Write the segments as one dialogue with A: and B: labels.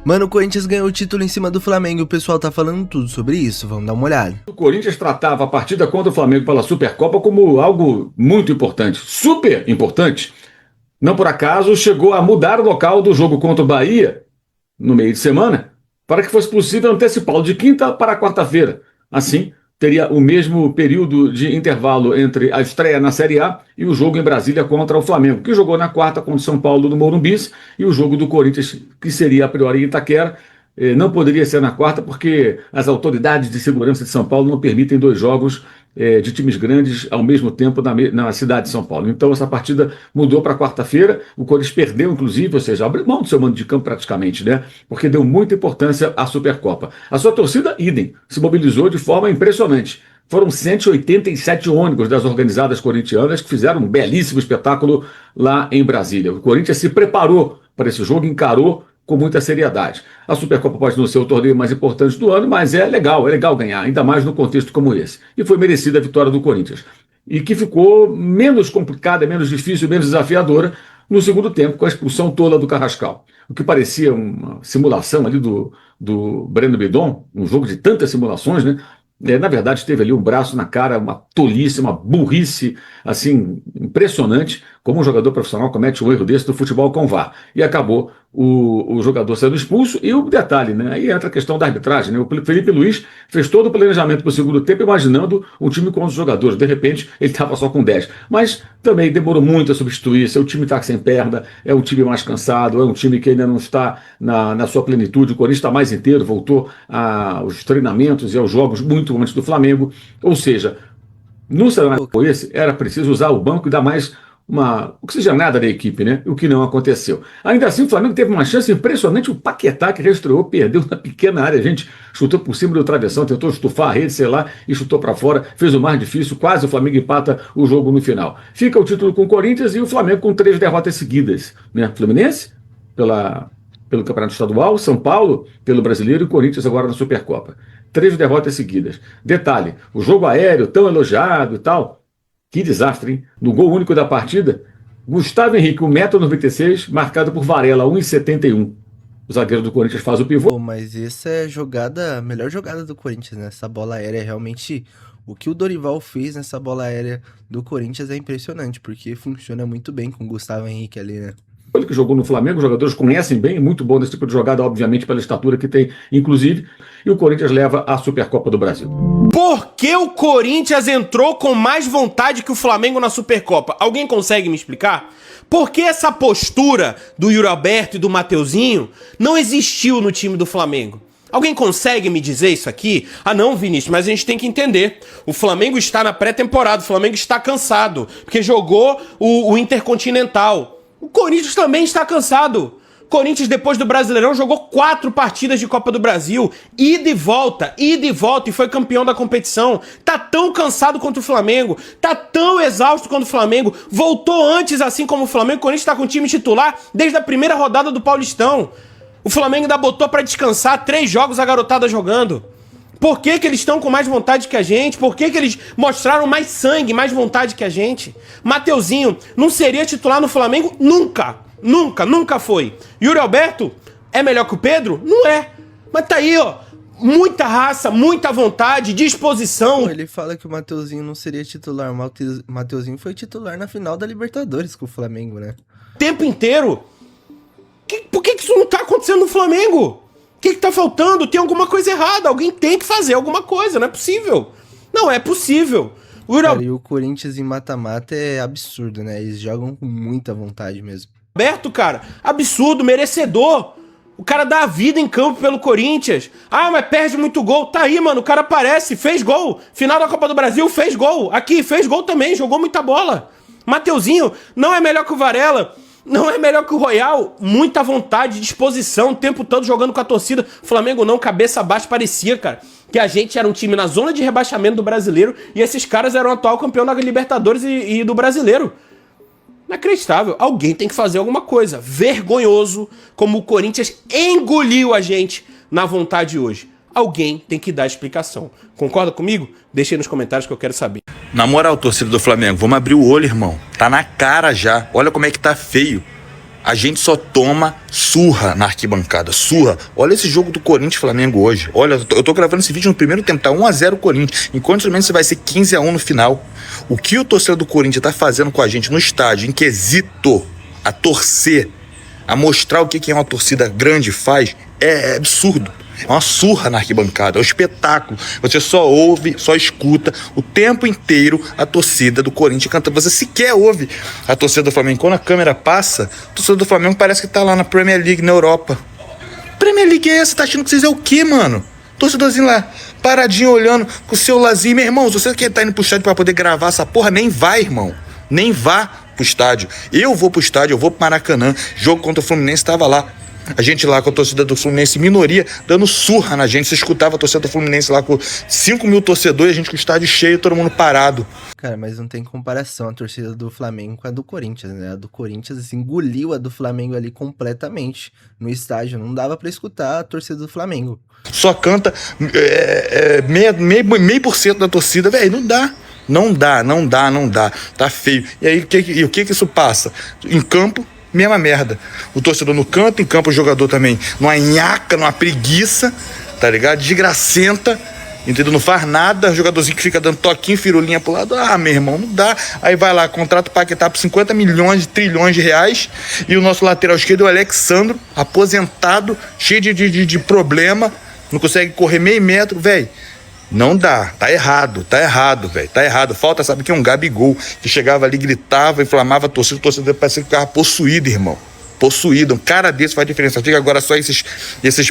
A: Mano, o Corinthians ganhou o título em cima do Flamengo e o pessoal tá falando tudo sobre isso, vamos dar uma olhada.
B: O Corinthians tratava a partida contra o Flamengo pela Supercopa como algo muito importante, super importante. Não por acaso chegou a mudar o local do jogo contra o Bahia no meio de semana para que fosse possível antecipá-lo de quinta para quarta-feira. Assim, teria o mesmo período de intervalo entre a estreia na Série A e o jogo em Brasília contra o Flamengo, que jogou na quarta contra o São Paulo no Morumbi, e o jogo do Corinthians, que seria a priori em Itaquera, não poderia ser na quarta porque as autoridades de segurança de São Paulo não permitem dois jogos de times grandes ao mesmo tempo na cidade de São Paulo. Então essa partida mudou para quarta-feira, o Corinthians perdeu inclusive, ou seja, abriu mão do seu mando de campo praticamente, né? Porque deu muita importância à Supercopa. A sua torcida, idem, se mobilizou de forma impressionante. Foram 187 ônibus das organizadas corintianas que fizeram um belíssimo espetáculo lá em Brasília. O Corinthians se preparou para esse jogo, encarou com muita seriedade. A Supercopa pode não ser o torneio mais importante do ano, mas é legal ganhar, ainda mais no contexto como esse. E foi merecida a vitória do Corinthians. E que ficou menos complicada, menos difícil, menos desafiadora no segundo tempo, com a expulsão tola do Carrascal. O que parecia uma simulação ali do Breno Bidon, um jogo de tantas simulações, né? Na verdade, teve ali um braço na cara, uma tolice, uma burrice, assim, impressionante, como um jogador profissional comete um erro desse do futebol com VAR. E acabou o jogador sendo expulso. E o detalhe, né? Aí entra a questão da arbitragem, né? O Felipe Luiz fez todo o planejamento para o segundo tempo, imaginando um time com os jogadores. De repente, ele estava só com 10. Mas também demorou muito a substituir. O time está sem perna, é um time mais cansado, é um time que ainda não está na sua plenitude. O Corinthians está mais inteiro, voltou aos treinamentos e aos jogos muito antes do Flamengo. Ou seja, no cenário como esse, era preciso usar o banco e dar mais uma oxigenada da equipe, né? O que não aconteceu. Ainda assim, o Flamengo teve uma chance impressionante. O Paquetá, que reestreou, perdeu na pequena área. A gente chutou por cima do travessão, tentou estufar a rede, sei lá, e chutou para fora. Fez o mais difícil, quase o Flamengo empata o jogo no final. Fica o título com o Corinthians e o Flamengo com 3 derrotas seguidas, né? Fluminense, pelo Campeonato Estadual, São Paulo, pelo Brasileiro e Corinthians agora na Supercopa. 3 derrotas seguidas. Detalhe, o jogo aéreo tão elogiado e tal, que desastre, hein? No gol único da partida, Gustavo Henrique, 1,96 m, marcado por Varela, 1,71 m. O zagueiro do Corinthians faz o pivô.
A: Pô, mas essa é a melhor jogada do Corinthians, né? Essa bola aérea é realmente... O que o Dorival fez nessa bola aérea do Corinthians é impressionante, porque funciona muito bem com o Gustavo Henrique ali, né?
B: Ele que jogou no Flamengo, os jogadores conhecem bem, muito bom nesse tipo de jogada, obviamente, pela estatura que tem, inclusive, e o Corinthians leva a Supercopa do Brasil.
C: Por que o Corinthians entrou com mais vontade que o Flamengo na Supercopa? Alguém consegue me explicar? Por que essa postura do Yuri Alberto e do Mateuzinho não existiu no time do Flamengo? Alguém consegue me dizer isso aqui? Ah não, Vinícius, mas a gente tem que entender. O Flamengo está na pré-temporada, o Flamengo está cansado, porque jogou o Intercontinental. O Corinthians também está cansado. O Corinthians, depois do Brasileirão, jogou 4 partidas de Copa do Brasil. Ida e volta, e foi campeão da competição. Tá tão cansado quanto o Flamengo. Tá tão exausto quanto o Flamengo. Voltou antes, assim como o Flamengo. O Corinthians tá com o time titular desde a primeira rodada do Paulistão. O Flamengo ainda botou pra descansar 3 jogos a garotada jogando. Por que eles estão com mais vontade que a gente? Por que eles mostraram mais sangue, mais vontade que a gente? Mateuzinho não seria titular no Flamengo nunca. Nunca foi. Yuri Alberto é melhor que o Pedro? Não é. Mas tá aí, ó. Muita raça, muita vontade, disposição.
A: Pô, ele fala que o Mateuzinho não seria titular. O Mateuzinho foi titular na final da Libertadores com o Flamengo, né?
C: O tempo inteiro. Por que isso não tá acontecendo no Flamengo? O que tá faltando? Tem alguma coisa errada. Alguém tem que fazer alguma coisa. Não é possível. Não é possível.
A: Cara, e o Corinthians em mata-mata é absurdo, né? Eles jogam com muita vontade mesmo.
C: Alberto, cara, absurdo, merecedor. O cara dá a vida em campo pelo Corinthians. Ah, mas perde muito gol. Tá aí, mano, o cara aparece, fez gol. Final da Copa do Brasil, fez gol. Aqui, fez gol também, jogou muita bola. Mateuzinho não é melhor que o Varela. Não é melhor que o Royal, muita vontade, disposição, o tempo todo jogando com a torcida. Flamengo não, cabeça baixa, parecia, cara, que a gente era um time na zona de rebaixamento do Brasileiro e esses caras eram o atual campeão da Libertadores e do Brasileiro. Inacreditável. Alguém tem que fazer alguma coisa. Vergonhoso como o Corinthians engoliu a gente na vontade hoje. Alguém tem que dar explicação. Concorda comigo? Deixa aí nos comentários que eu quero saber.
D: Na moral, torcida do Flamengo, vamos abrir o olho, irmão. Tá na cara já. Olha como é que tá feio. A gente só toma surra na arquibancada, surra. Olha esse jogo do Corinthians e Flamengo hoje. Olha, eu tô gravando esse vídeo no primeiro tempo, tá 1-0 o Corinthians. Enquanto você vai ser 15-1 no final. O que o torcedor do Corinthians tá fazendo com a gente no estádio, em quesito a torcer, a mostrar o que é uma torcida grande faz, é absurdo. É uma surra na arquibancada, é um espetáculo. Você só ouve, só escuta o tempo inteiro a torcida do Corinthians cantando. Você sequer ouve a torcida do Flamengo. Quando a câmera passa, a torcida do Flamengo parece que tá lá na Premier League, na Europa. Premier League é essa? Tá achando que vocês é o quê, mano? Torcedorzinho lá, paradinho olhando com o celularzinho. Meu irmão, se você quer tá indo pro estádio pra poder gravar essa porra, nem vai, irmão. Nem vá pro estádio. Eu vou pro estádio, eu vou pro Maracanã. Jogo contra o Fluminense, tava lá. A gente lá com a torcida do Fluminense, minoria, dando surra na gente. Você escutava a torcida do Fluminense lá com 5 mil torcedores, a gente com o estádio cheio, todo mundo parado.
A: Cara, mas não tem comparação a torcida do Flamengo com a do Corinthians, né? A do Corinthians, assim, engoliu a do Flamengo ali completamente no estádio. Não dava pra escutar a torcida do Flamengo.
D: Só canta meio por cento da torcida, velho, não dá. Não dá. Tá feio. E aí, o que isso passa? Em campo, mesma merda. O torcedor no canto, em campo o jogador também numa nhaca, numa preguiça, tá ligado? Desgracenta, entendeu? Não faz nada, o jogadorzinho que fica dando toquinho, firulinha pro lado. Ah, meu irmão, não dá. Aí vai lá, contrata o Paquetá por 50 milhões, trilhões de reais, e o nosso lateral esquerdo, o Alexandro, aposentado, cheio de problema, não consegue correr meio metro, velho. Não dá, tá errado, velho, tá errado. Falta, sabe o que? Um Gabigol, que chegava ali, gritava, inflamava a torcida, o torcedor parecia que ficava possuído, irmão. Possuído, um cara desse faz diferença. Fica agora só esses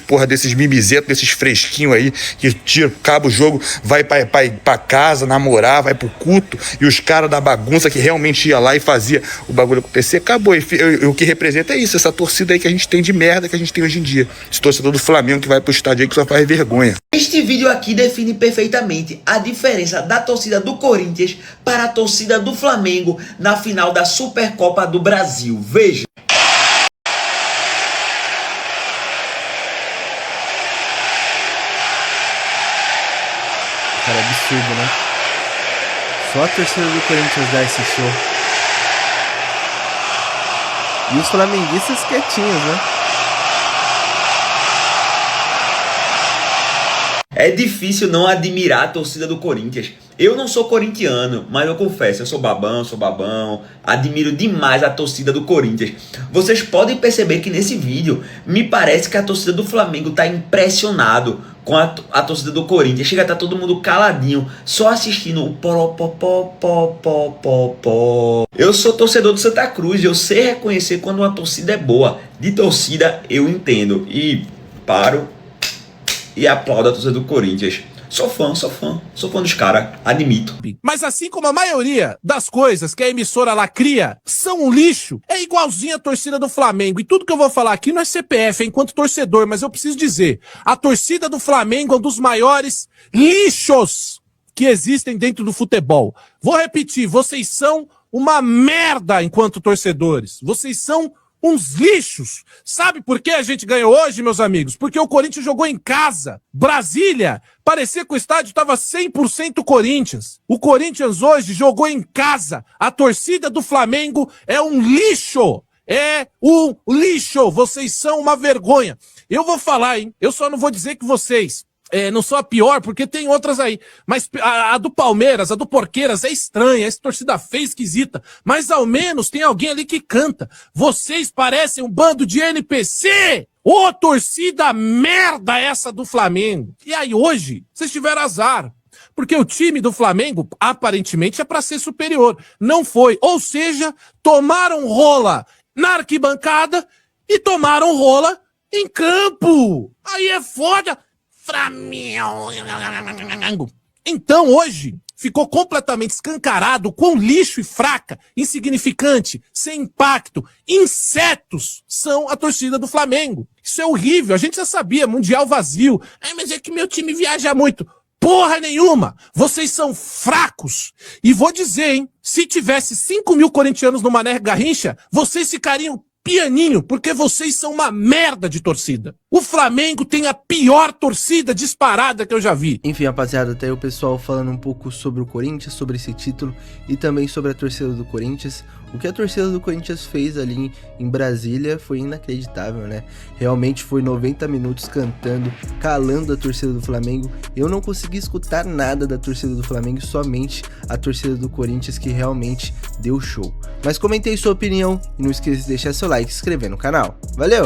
D: porra desses mimizetos, desses fresquinhos aí, que tira, acaba o jogo, vai pra casa, namorar, vai pro culto, e os caras da bagunça que realmente ia lá e fazia o bagulho acontecer, acabou. E o que representa é isso, essa torcida aí que a gente tem de merda que a gente tem hoje em dia. Esse torcedor do Flamengo que vai pro estádio aí que só faz vergonha.
E: Este vídeo aqui define perfeitamente a diferença da torcida do Corinthians para a torcida do Flamengo na final da Supercopa do Brasil. Veja.
A: Cara, absurdo, né? Só a torcida do Corinthians dá esse show. E os flamenguistas quietinhos, né?
E: É difícil não admirar a torcida do Corinthians. Eu não sou corintiano, mas eu confesso, eu sou babão, admiro demais a torcida do Corinthians. Vocês podem perceber que nesse vídeo, me parece que a torcida do Flamengo tá impressionado com a torcida do Corinthians. Chega a estar todo mundo caladinho, só assistindo o pó. Eu sou torcedor do Santa Cruz, eu sei reconhecer quando uma torcida é boa. De torcida eu entendo e paro e aplaudo a torcida do Corinthians. Sou fã dos caras, admito.
F: Mas assim como a maioria das coisas que a emissora lá cria são um lixo, é igualzinho a torcida do Flamengo. E tudo que eu vou falar aqui não é CPF, é enquanto torcedor, mas eu preciso dizer, a torcida do Flamengo é um dos maiores lixos que existem dentro do futebol. Vou repetir, vocês são uma merda enquanto torcedores. Vocês são uns lixos. Sabe por que a gente ganhou hoje, meus amigos? Porque o Corinthians jogou em casa. Brasília, parecia que o estádio estava 100% Corinthians. O Corinthians hoje jogou em casa. A torcida do Flamengo é um lixo. É um lixo. Vocês são uma vergonha. Eu vou falar, hein? Eu só não vou dizer que vocês não sou a pior, porque tem outras aí. Mas a do Palmeiras, a do Porqueiras é estranha, essa torcida feia, esquisita. Mas ao menos tem alguém ali que canta. Vocês parecem um bando de NPC! Ô, torcida merda essa do Flamengo! E aí hoje, vocês tiveram azar. Porque o time do Flamengo, aparentemente, é pra ser superior. Não foi. Ou seja, tomaram rola na arquibancada e tomaram rola em campo. Aí é foda. Flamengo. Então hoje ficou completamente escancarado quão lixo e fraca, insignificante, sem impacto, insetos são a torcida do Flamengo. Isso é horrível, a gente já sabia, mundial vazio. Mas é que meu time viaja muito. Porra nenhuma! Vocês são fracos! E vou dizer, hein, se tivesse 5 mil corintianos no Mané Garrincha, vocês ficariam pianinho, porque vocês são uma merda de torcida. O Flamengo tem a pior torcida disparada que eu já vi.
A: Enfim, rapaziada, até aí o pessoal falando um pouco sobre o Corinthians, sobre esse título e também sobre a torcida do Corinthians. O que a torcida do Corinthians fez ali em Brasília foi inacreditável, né? Realmente foi 90 minutos cantando, calando a torcida do Flamengo. Eu não consegui escutar nada da torcida do Flamengo, somente a torcida do Corinthians que realmente deu show. Mas comente aí sua opinião e não esqueça de deixar seu like e se inscrever no canal. Valeu!